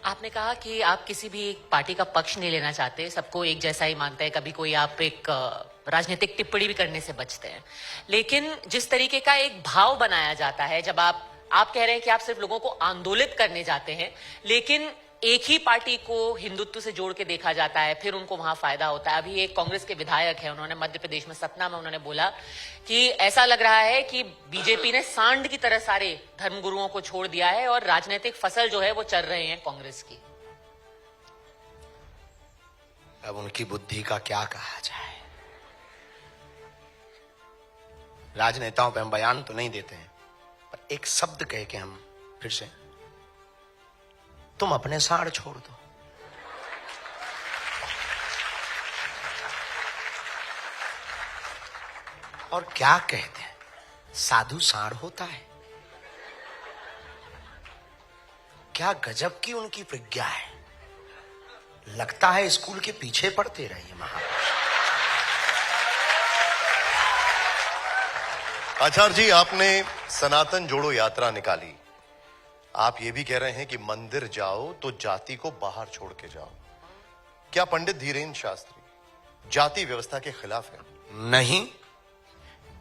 आपने कहा कि आप किसी भी एक पार्टी का पक्ष नहीं लेना चाहते, सबको एक जैसा ही मानते हैं, कभी कोई आप एक राजनीतिक टिप्पणी भी करने से बचते हैं। लेकिन जिस तरीके का एक भाव बनाया जाता है, जब आप कह रहे हैं कि आप सिर्फ लोगों को आंदोलित करने जाते हैं, लेकिन एक ही पार्टी को हिंदुत्व से जोड़ के देखा जाता है, फिर उनको वहां फायदा होता है। अभी एक कांग्रेस के विधायक है, उन्होंने मध्य प्रदेश में सतना में उन्होंने बोला कि ऐसा लग रहा है कि बीजेपी ने सांड की तरह सारे धर्मगुरुओं को छोड़ दिया है और राजनीतिक फसल जो है वो चल रहे हैं कांग्रेस की। अब उनकी बुद्धि का क्या कहा जाए। राजनेताओं पे हम बयान तो नहीं देते हैं, पर एक शब्द कह के हम फिर से, तुम अपने सांड छोड़ दो। और क्या कहते हैं, साधु सांड होता है। क्या गजब की उनकी प्रज्ञा है। लगता है स्कूल के पीछे पढ़ते रहे महापुरुष। आचार्य जी, आपने सनातन जोड़ो यात्रा निकाली। आप ये भी कह रहे हैं कि मंदिर जाओ तो जाति को बाहर छोड़ के जाओ। क्या पंडित धीरेन्द्र शास्त्री जाति व्यवस्था के खिलाफ है? नहीं,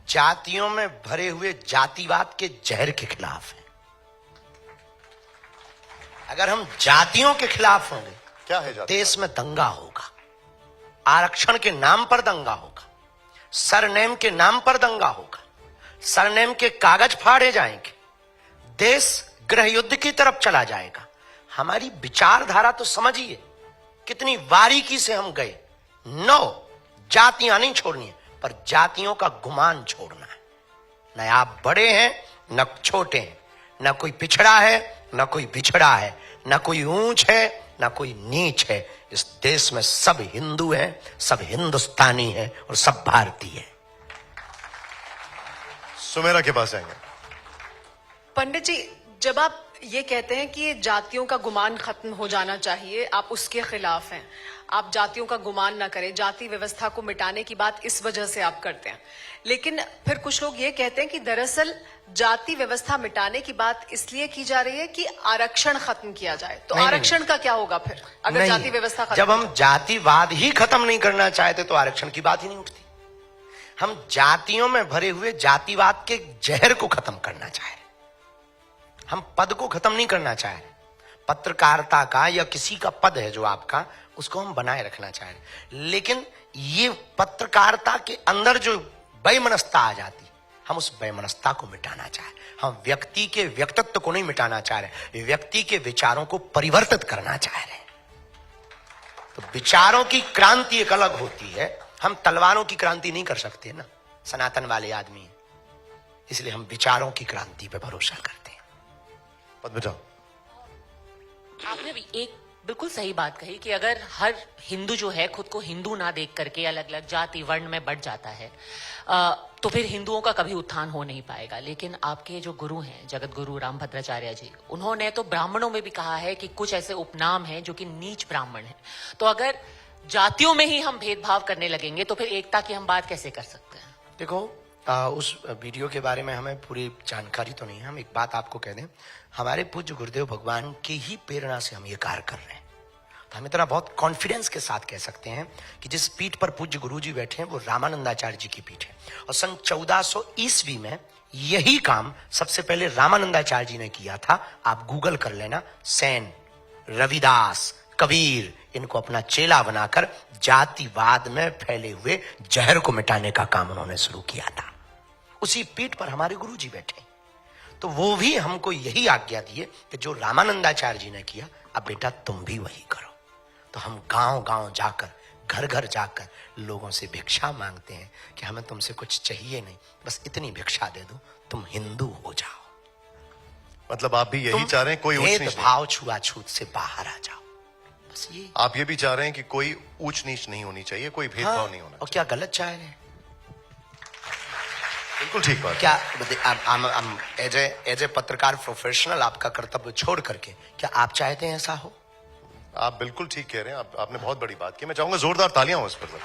जातियों में भरे हुए जातिवाद के जहर के खिलाफ है। अगर हम जातियों के खिलाफ होंगे, क्या है जाति? देश में दंगा होगा, आरक्षण के नाम पर दंगा होगा, सरनेम के नाम पर दंगा होगा, सरनेम के कागज फाड़े जाएंगे, देश गृह युद्ध की तरफ चला जाएगा। हमारी विचारधारा तो समझिए कितनी बारीकी से हम गए। 9 जातियां नहीं छोड़नी है, पर जातियों का गुमान छोड़ना है। न आप बड़े हैं न छोटे हैं, न कोई पिछड़ा है न कोई बिछड़ा है, न कोई ऊंच है न कोई नीच है। इस देश में सब हिंदू हैं, सब हिंदुस्तानी हैं और सब भारतीय हैं। सुमेरा के पास आएंगे। पंडित जी, जब आप ये कहते हैं कि जातियों का गुमान खत्म हो जाना चाहिए, आप उसके खिलाफ हैं, आप जातियों का गुमान ना करें, जाति व्यवस्था को मिटाने की बात इस वजह से आप करते हैं। लेकिन फिर कुछ लोग ये कहते हैं कि दरअसल जाति व्यवस्था मिटाने की बात इसलिए की जा रही है कि आरक्षण खत्म किया जाए। तो आरक्षण का क्या होगा फिर, अगर जाति व्यवस्था खत्म? जब हम जातिवाद ही खत्म नहीं करना चाहते तो आरक्षण की बात ही नहीं उठती। हम जातियों में भरे हुए जातिवाद के जहर को खत्म करना चाह रहे, हम पद को खत्म नहीं करना चाह रहे। पत्रकारिता का या किसी का पद है जो आपका, उसको हम बनाए रखना चाह रहे। लेकिन ये पत्रकारिता के अंदर जो बेमनस्ता आ जाती, हम उस बेमनस्ता को मिटाना चाह रहे। हम व्यक्ति के व्यक्तित्व को नहीं मिटाना चाह रहे, व्यक्ति के विचारों को परिवर्तित करना चाह रहे। तो विचारों की क्रांति एक अलग होती है, हम तलवारों की क्रांति नहीं कर सकते ना, सनातन वाले आदमी, इसलिए हम विचारों की क्रांति पे भरोसा करते हैं। पद्मजा, आपने भी एक बिल्कुल सही बात कही कि अगर हर हिंदू जो है खुद को हिंदू ना देख करके अलग अलग जाति वर्ण में बढ़ जाता है, तो फिर हिंदुओं का कभी उत्थान हो नहीं पाएगा। लेकिन आपके जो गुरु हैं, जगत गुरु रामभद्राचार्य जी, उन्होंने तो ब्राह्मणों में भी कहा है कि कुछ ऐसे उपनाम हैं जो कि नीच ब्राह्मण हैं। तो अगर जातियों में ही हम भेदभाव करने लगेंगे तो फिर एकता की हम बात कैसे कर सकते हैं? देखो, उस वीडियो के बारे में हमें पूरी जानकारी तो नहीं है। हम एक बात आपको कह दें, हमारे पूज्य गुरुदेव भगवान की ही प्रेरणा से हम ये कार्य कर रहे हैं। तो हम इतना बहुत कॉन्फिडेंस के साथ कह सकते हैं कि जिस पीठ पर पूज्य गुरु जी बैठे हैं वो रामानंदाचार्य जी की पीठ है। और सन 1400 ईस्वी में यही काम सबसे पहले रामानंदाचार्य जी ने किया था। आप गूगल कर लेना, सेन, रविदास, कबीर, इनको अपना चेला बनाकर जातिवाद में फैले हुए जहर को मिटाने का काम उन्होंने शुरू किया था। उसी पीठ पर हमारे गुरु जी बैठे, तो वो भी हमको यही आज्ञा दिए कि जो रामानंदाचार्य जी ने किया, अब बेटा तुम भी वही करो। तो हम गांव गांव जाकर, घर घर जाकर लोगों से भिक्षा मांगते हैं कि हमें तुमसे कुछ चाहिए नहीं, बस इतनी भिक्षा दे दो, तुम हिंदू हो जाओ। मतलब आप भी यही चाह रहे हैं कोई ऊंच नीच भाव छुआछूत से बाहर आ जाओ, बस ये। आप ये भी चाह रहे हैं कि कोई ऊंच नीच नहीं होनी चाहिए, कोई भेदभाव नहीं होना और क्या गलत चाह रहे हैं? बिल्कुल ठीक बात। क्या एज ए पत्रकार प्रोफेशनल आपका कर्तव्य छोड़ करके क्या आप चाहते हैं ऐसा हो? आप बिल्कुल ठीक कह रहे हैं। आपने बहुत बड़ी बात की। मैं चाहूंगा जोरदार तालियां हो इस पर।